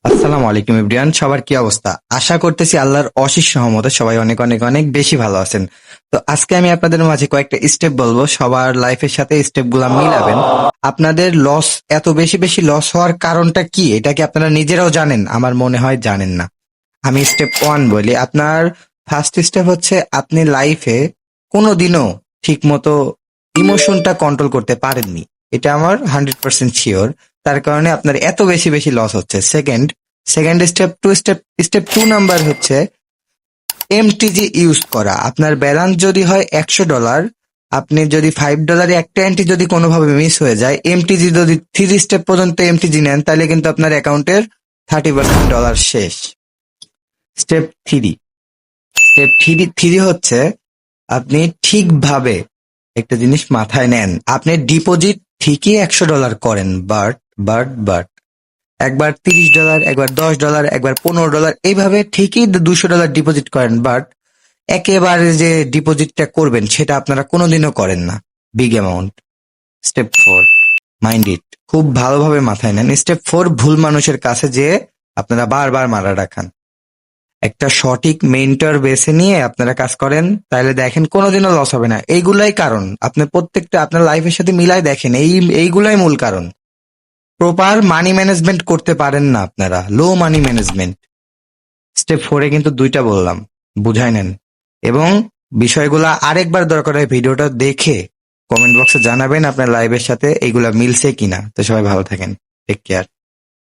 আসসালামু আলাইকুম এভরিওয়ান, সবার কি অবস্থা? আশা করতেছি আল্লাহর অশেষ সহমতে সবাই অনেক অনেক অনেক বেশি ভালো আছেন। তো আজকে আমি আপনাদের মাঝে কয়েকটা স্টেপ বলবো, সবার লাইফের সাথে স্টেপ গুলা মিলাবেন। আপনাদের লস, এত বেশি বেশি লস হওয়ার কারণটা কি, এটা কি আপনারা নিজেরাও জানেন? আমার মনে হয় জানেন না। আমি স্টেপ ওয়ান বলি। আপনার ফার্স্ট স্টেপ হচ্ছে, আপনি লাইফে কোনোদিনও ঠিক মতো ইমোশনটা কন্ট্রোল করতে পারেননি। এটা আমার 100% শিওর। তার কারণে আপনার এত বেশি বেশি লস হচ্ছে। Second second step two number হচ্ছে এমটিজি ইউজ করা। আপনার ব্যালেন্স যদি হয় $100, আপনি যদি $5 একটা এন্ট্রি যদি কোনোভাবে মিস হয়ে যায়, এমটিজি যদি 3 স্টেপ পর্যন্ত এমটিজি নেন, তাহলে কিন্তু আপনার অ্যাকাউন্টের 30% ডলার শেষ। স্টেপ থ্রি স্টেপ থ্রি হচ্ছে, আপনি ঠিকভাবে একটা জিনিস মাথায় নেন। আপনি ডিপোজিট ঠিকই $100 করেন, বাট একবার $30, একবার $10, একবার $15, এইভাবে ঠিকই $200 ডিপোজিট করেন, বাট একেবারে যে ডিপোজিটটা করবেন সেটা আপনারা কোনোদিনও করেন না, big amount. Step four, mind it, খুব ভালোভাবে মাথায় নেন। স্টেপ ফোর, ভুল মানুষের কাছে যে আপনারা বারবার মারা রাখান। একটা সঠিক মেন্টর বেছে নিয়ে আপনারা কাজ করেন, তাহলে দেখেন কোনোদিনও লস হবে না। এইগুলাই কারণ, আপনার প্রত্যেকটা আপনার লাইফের সাথে মিলাই দেখেন, এইগুলাই মূল কারণ। প্রপার মানি ম্যানেজমেন্ট করতে পারেন না আপনারা, লো মানি ম্যানেজমেন্ট। স্টেপ ফোরে কিন্তু দুইটা বললাম, বুঝাই নেন। এবং বিষয়গুলা আরেকবার দরকার হয় ভিডিওটা দেখে কমেন্ট বক্সে জানাবেন আপনার লাইভের সাথে এইগুলা মিলছে কিনা। তো সবাই ভালো থাকেন, টেক কেয়ার।